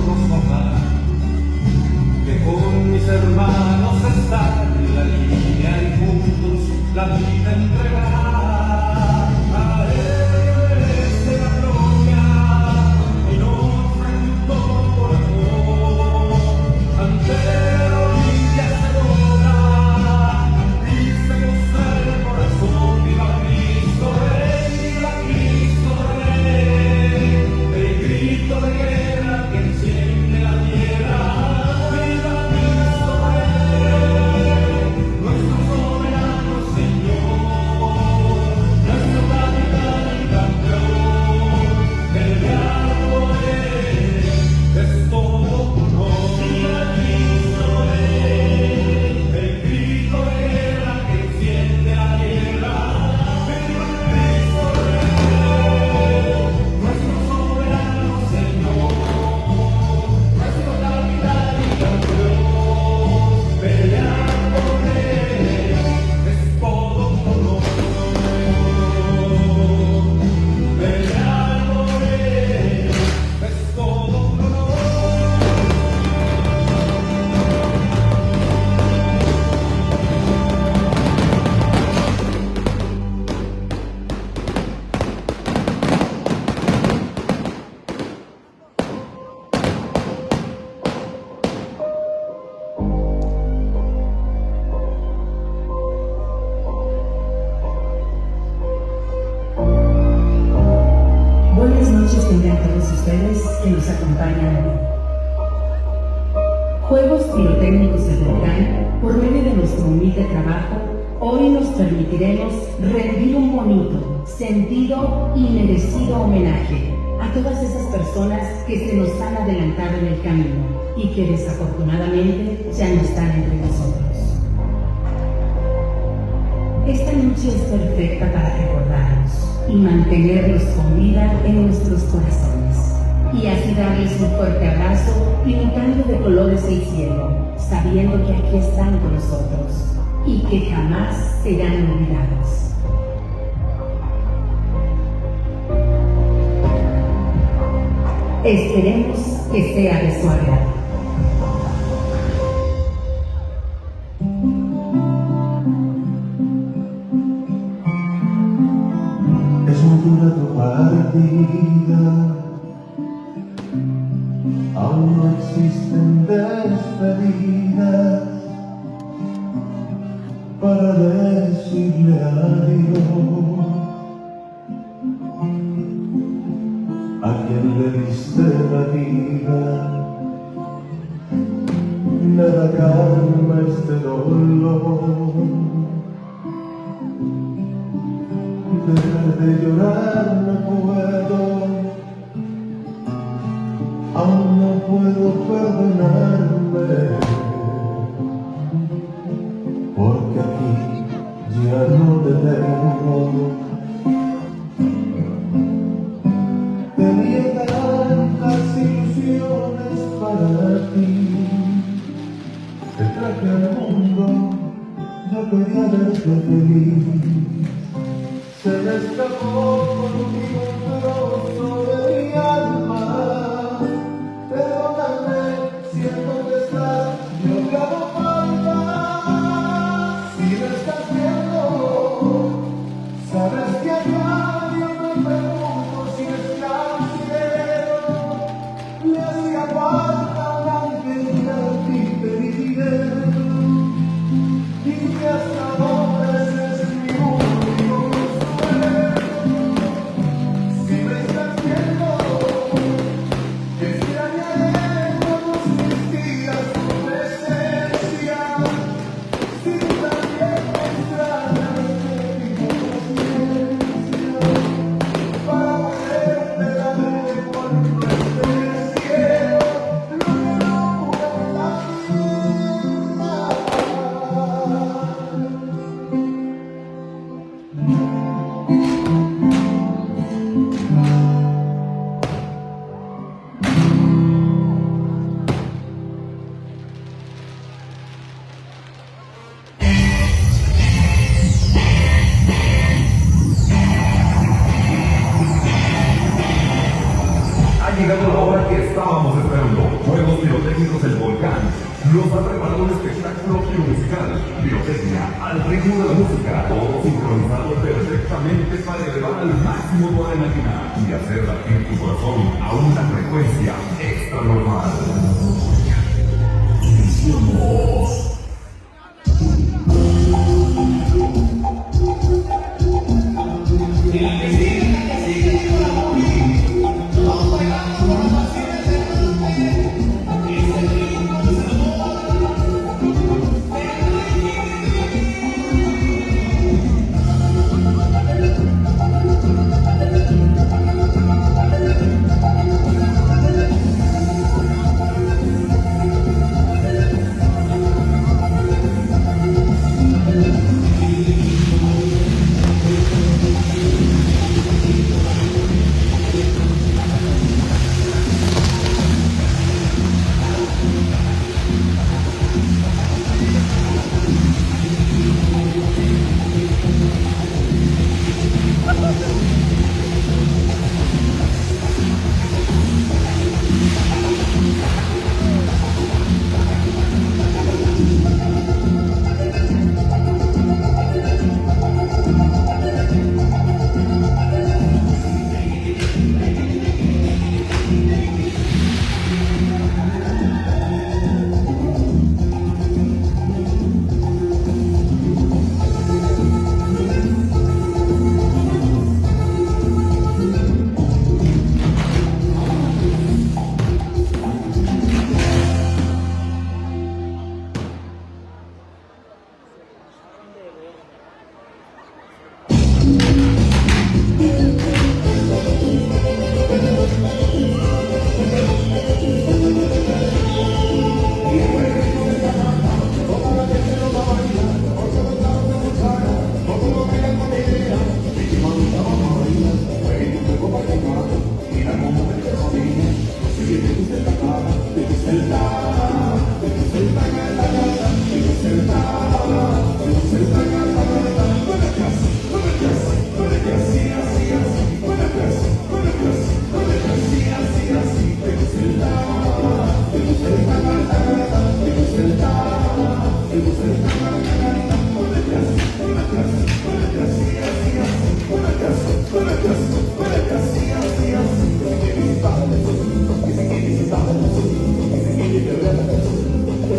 rostro más, que con mis hermanos estar en la línea y juntos la vida entregar. A él merece la gloria y nos reclutó por amor. Ante la orilla se dobla y se muestra el corazón. Viva Cristo Rey, viva Cristo Rey, el grito de guerra que enciende la tierra. Viva Cristo Rey, nuestro soberano Señor, nuestro capitán y campeón. Pelear por él es todo honor. Viva Cristo Rey, el grito de guerra que enciende la tierra. Viva Cristo Rey, nuestro soberano Señor, nuestro capitán y campeón. Pelear por él es todo honor. Pelear por él es todo honor. Buenas noches tengan todos ustedes que nos acompañan hoy. Juegos pirotécnicos del volcán, por medio de nuestro humilde trabajo, hoy nos permitiremos rendir un bonito, sentido y merecido homenaje a todas esas personas que se nos han adelantado en el camino y que desafortunadamente ya no están entre nosotros. Esta noche es perfecta para recordarlos y mantenerlos con vida en nuestros corazones, y así darles un fuerte abrazo pintando de colores el cielo, sabiendo que aquí están con nosotros y que jamás serán olvidados. Esperemos que sea de su agrado. Es muy dura tu partida, aún no existen despedidas para decirle adiós a quien le diste la vida. Nada calma este dolor. Dejar de llorar no puedo, aún no puedo perdonarme, porque aquí ya no te tengo. Tenía tantas ilusiones para ti, te traje al mundo, yo quería verte feliz. Se me escapó contigo un trozo de mi alma. Perdóname, siento que estás, yo te hago falta. Si me estás viendo, sabes que acá yo me pregunto si estás cielo. Le hacía falta una ángel a ti te diré. Y que hasta ahora ese es mi único consuelo. sonidos del volcán, nos ha preparado un espectáculo musical, pirotecnia, al ritmo de la música, todo sincronizado perfectamente para elevar al máximo tu adrenalina y hacer latir tu corazón a una frecuencia extra normal. Iniciamos.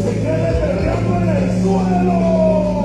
¡Se quede perreando en el suelo!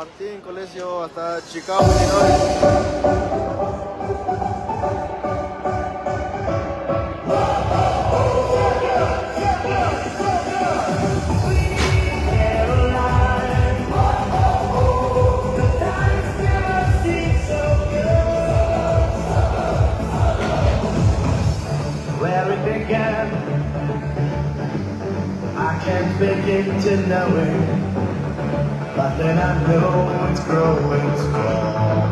Martín, colegio hasta Chicago, Illinois. Where it began, I can't begin to know it, but then I know it's growing strong.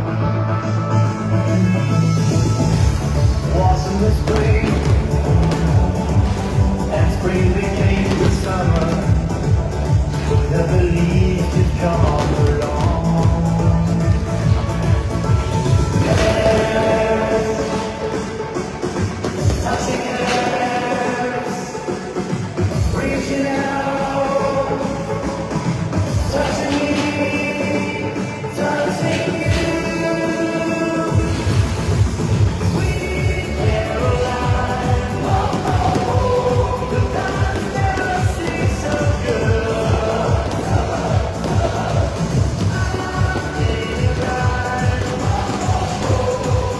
Was in the spring, and spring became the summer. Could have believed it'd come along. Reaching out, touching me, touching you. Sweet Caroline, the times never seem so good. I'm getting right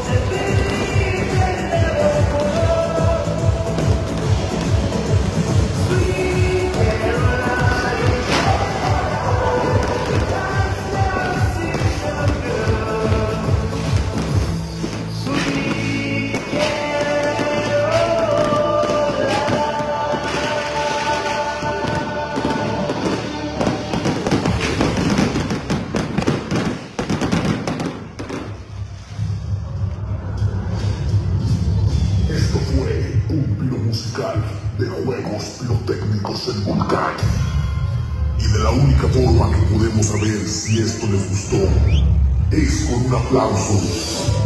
to believe that it never would. Sweet Caroline, the times never seem so good. Sweet Caroline. Esto fue un piro musical de juegos pirotécnicos en Volcán. Y de la única forma que podemos saber si esto les gustó es con un aplauso.